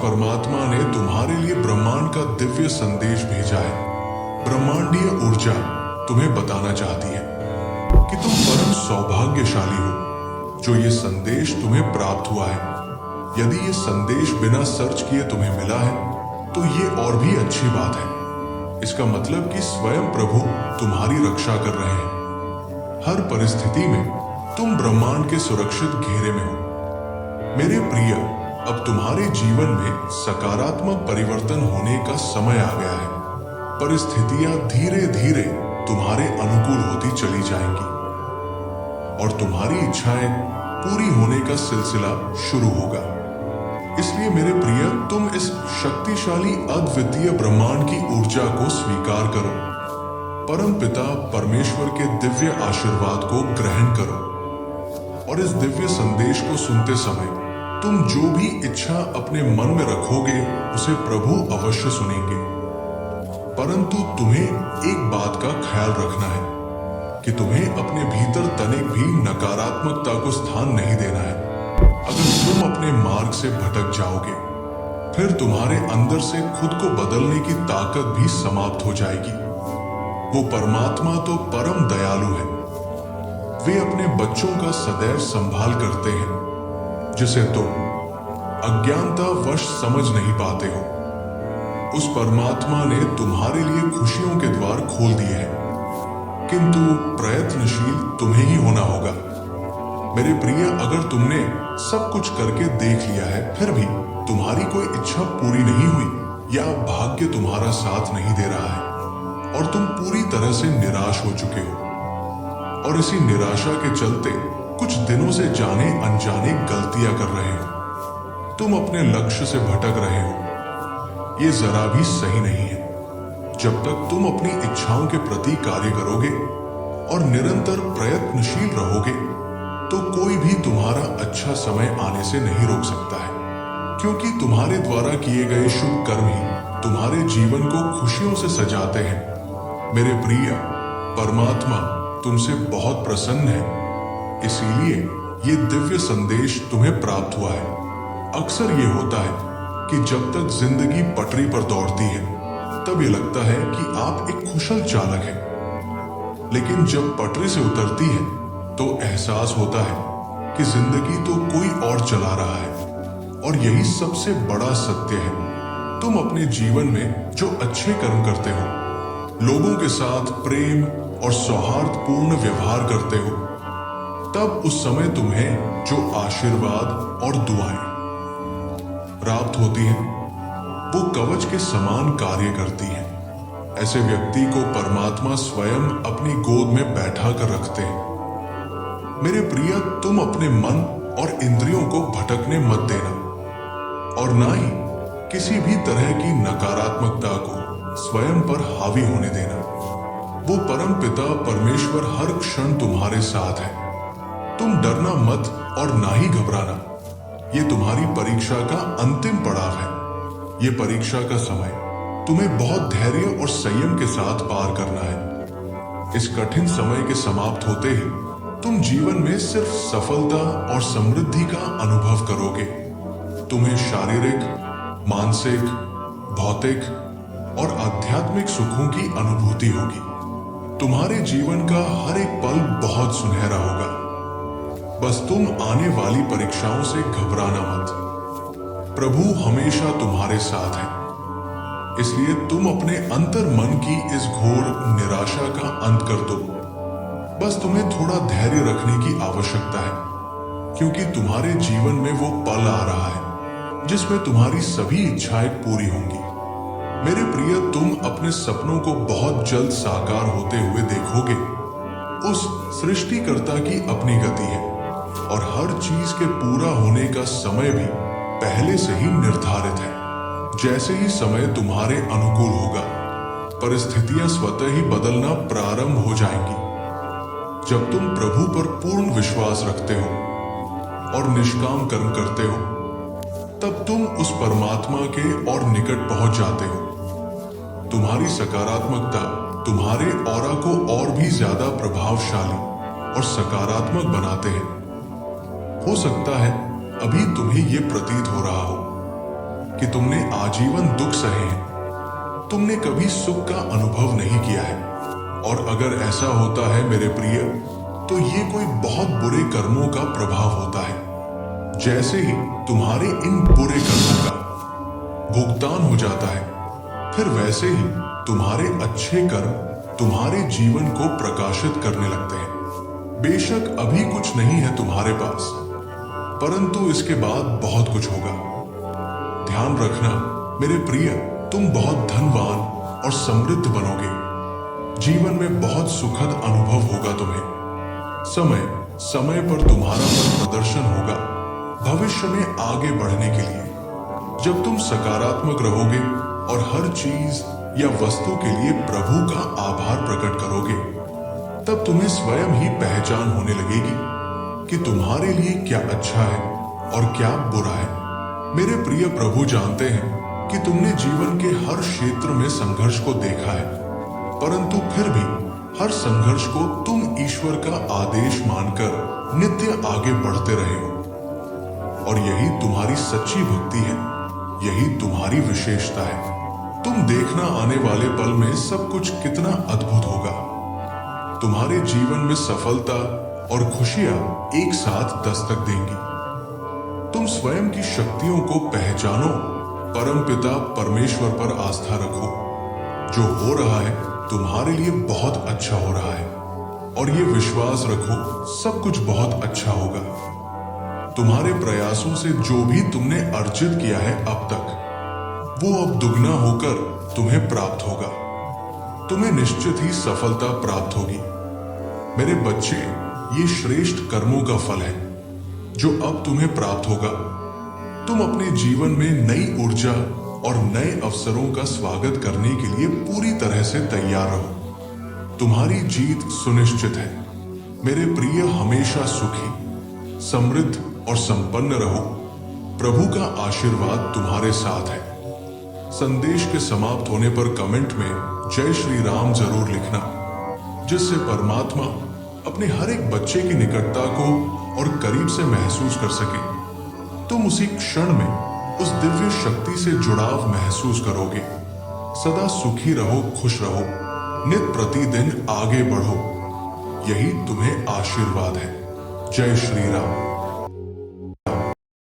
परमात्मा ने तुम्हारे लिए ब्रह्मांड का दिव्य संदेश भेजा है। ब्रह्मांडीय ऊर्जा तुम्हें बताना चाहती है कि तुम परम सौभाग्यशाली हो जो ये संदेश तुम्हें प्राप्त हुआ है। यदि ये संदेश बिना सर्च किए तुम्हें मिला है तो ये और भी अच्छी बात है। इसका मतलब कि स्वयं प्रभु तुम्हारी रक्षा कर रहे हैं। हर परिस्थिति में तुम ब्रह्मांड के सुरक्षित घेरे में हो। मेरे प्रिय, अब तुम्हारे जीवन में सकारात्मक परिवर्तन होने का समय आ गया है। परिस्थितियां धीरे धीरे तुम्हारे अनुकूल होती चली जाएंगी और तुम्हारी इच्छाएं पूरी होने का सिलसिला शुरू होगा। इसलिए मेरे प्रिय, तुम इस शक्तिशाली अद्वितीय ब्रह्मांड की ऊर्जा को स्वीकार करो। परम पिता परमेश्वर के दिव्य आशीर्वाद को ग्रहण करो और इस दिव्य संदेश को सुनते समय तुम जो भी इच्छा अपने मन में रखोगे उसे प्रभु अवश्य सुनेंगे। परंतु तुम्हें एक बात का ख्याल रखना है कि तुम्हें अपने भीतर तनिक भी नकारात्मकता को स्थान नहीं देना है। अगर तुम अपने मार्ग से भटक जाओगे फिर तुम्हारे अंदर से खुद को बदलने की ताकत भी समाप्त हो जाएगी। वो परमात्मा तो परम दयालु है। वे अपने बच्चों का सदैव संभाल करते हैं जिसे तुम अज्ञानतावश समझ नहीं पाते हो। उस परमात्मा ने तुम्हारे लिए खुशियों के द्वार खोल दिए हैं, किंतु प्रयत्नशील तुम्हें ही होना होगा। मेरे प्रिय, अगर तुमने सब कुछ करके देख लिया है फिर भी तुम्हारी कोई इच्छा पूरी नहीं हुई या भाग्य तुम्हारा साथ नहीं दे रहा है और तुम पूरी तरह से निराश हो चुके हो और इसी निराशा के चलते कुछ दिनों से जाने अनजाने गलतियां कर रहे हो, तुम अपने लक्ष्य से भटक रहे हो, ये जरा भी सही नहीं है। जब तक तुम अपनी इच्छाओं के प्रति कार्य करोगे और निरंतर प्रयत्नशील रहोगे तो कोई भी तुम्हारा अच्छा समय आने से नहीं रोक सकता है, क्योंकि तुम्हारे द्वारा किए गए शुभ कर्म ही तुम्हारे जीवन को खुशियों से सजाते हैं। मेरे प्रिय, परमात्मा तुमसे बहुत प्रसन्न है, इसीलिए ये दिव्य संदेश तुम्हें प्राप्त हुआ है। अक्सर ये होता है कि जब तक जिंदगी पटरी पर दौड़ती है तब ये लगता है कि आप एक कुशल चालक हैं, लेकिन जब पटरी से उतरती है तो एहसास होता है कि जिंदगी तो कोई और चला रहा है। और यही सबसे बड़ा सत्य है। तुम अपने जीवन में जो अच्छे कर्म करते हो, लोगों के साथ प्रेम और सौहार्दपूर्ण व्यवहार करते हो, तब उस समय तुम्हें जो आशीर्वाद और दुआएं प्राप्त होती हैं वो कवच के समान कार्य करती हैं। ऐसे व्यक्ति को परमात्मा स्वयं अपनी गोद में बैठा कर रखते हैं। मेरे प्रिय, तुम अपने मन और इंद्रियों को भटकने मत देना और ना ही किसी भी तरह की नकारात्मकता को स्वयं पर हावी होने देना। वो परम पिता परमेश्वर हर क्षण तुम्हारे साथ है। तुम डरना मत और ना ही घबराना। ये तुम्हारी परीक्षा का अंतिम पड़ाव है। ये परीक्षा का समय तुम्हें बहुत धैर्य और संयम के साथ पार करना है। इस कठिन समय के समाप्त होते ही तुम जीवन में सिर्फ सफलता और समृद्धि का अनुभव करोगे। तुम्हें शारीरिक, मानसिक, भौतिक और आध्यात्मिक सुखों की अनुभूति होगी। तुम्हारे जीवन का हर एक पल बहुत सुनहरा होगा। बस तुम आने वाली परीक्षाओं से घबराना मत। प्रभु हमेशा तुम्हारे साथ है, इसलिए तुम अपने अंतर मन की इस घोर निराशा का अंत कर दो। बस तुम्हें थोड़ा धैर्य रखने की आवश्यकता है, क्योंकि तुम्हारे जीवन में वो पल आ रहा है जिसमें तुम्हारी सभी इच्छाएं पूरी होंगी। मेरे प्रिय, तुम अपने सपनों को बहुत जल्द साकार होते हुए देखोगे। उस सृष्टिकर्ता की अपनी गति है और हर चीज के पूरा होने का समय भी पहले से ही निर्धारित है। जैसे ही समय तुम्हारे अनुकूल होगा, परिस्थितियां स्वतः ही बदलना प्रारंभ हो जाएंगी। जब तुम प्रभु पर पूर्ण विश्वास रखते हो और निष्काम कर्म करते हो, तब तुम उस परमात्मा के और निकट पहुंच जाते हो। तुम्हारी सकारात्मकता तुम्हारे ऑरा को और भी ज्यादा प्रभावशाली और सकारात्मक बनाते हैं। हो सकता है अभी तुम्हें यह प्रतीत हो रहा हो कि तुमने आजीवन दुख सहे हैं, तुमने कभी सुख का अनुभव नहीं किया है। और अगर ऐसा होता है मेरे प्रिय, तो ये कोई बहुत बुरे कर्मों का प्रभाव होता है। जैसे ही तुम्हारे इन बुरे कर्मों का भुगतान हो जाता है, फिर वैसे ही तुम्हारे अच्छे कर्म तुम्हारे जीवन को प्रकाशित करने लगते हैं। बेशक अभी कुछ नहीं है तुम्हारे पास, परंतु इसके बाद बहुत कुछ होगा। ध्यान रखना मेरे प्रिय, तुम बहुत धनवान और समृद्ध बनोगे। जीवन में बहुत सुखद अनुभव होगा तुम्हें। समय समय पर तुम्हारा पथ प्रदर्शन होगा भविष्य में आगे बढ़ने के लिए। जब तुम सकारात्मक रहोगे और हर चीज या वस्तु के लिए प्रभु का आभार प्रकट करोगे, तब तुम्हें स्वयं ही पहचान होने लगेगी कि तुम्हारे लिए क्या अच्छा है और क्या बुरा है। मेरे प्रिय, प्रभु जानते हैं कि तुमने जीवन के हर क्षेत्र में संघर्ष को देखा है, परंतु फिर भी हर संघर्ष को तुम ईश्वर का आदेश मानकर नित्य आगे बढ़ते रहे हो। और यही तुम्हारी सच्ची भक्ति है, यही तुम्हारी विशेषता है। तुम देखना आने वाले पल में सब कुछ कितना अद्भुत होगा। तुम्हारे जीवन में सफलता और खुशियां एक साथ दस्तक देंगी। तुम स्वयं की शक्तियों को पहचानो, परमपिता परमेश्वर पर आस्था रखो। जो हो रहा है तुम्हारे लिए बहुत अच्छा हो रहा है, और ये विश्वास रखो सब कुछ बहुत अच्छा होगा। तुम्हारे प्रयासों से जो भी तुमने अर्जित किया है अब तक, वो अब दुगना होकर तुम्हें प्राप्त होगा। तुम्हें निश्चित ही सफलता प्राप्त होगी। मेरे बच्चे, ये श्रेष्ठ कर्मों का फल है जो अब तुम्हें प्राप्त होगा। तुम अपने जीवन में नई ऊर्जा और नए अवसरों का स्वागत करने के लिए पूरी तरह से तैयार रहो। तुम्हारी जीत सुनिश्चित है। मेरे प्रिय, हमेशा सुखी, समृद्ध और संपन्न रहो। प्रभु का आशीर्वाद तुम्हारे साथ है। संदेश के समाप्त होने पर कमेंट में जय श्री राम जरूर लिखना, जिससे परमात्मा अपने हर एक बच्चे की निकटता को और करीब से महसूस कर सके। तुम उसी क्षण में उस दिव्य शक्ति से जुड़ाव महसूस करोगे। सदा सुखी रहो, खुश रहो, नित प्रतिदिन आगे बढ़ो। यही तुम्हें आशीर्वाद है। जय श्री राम।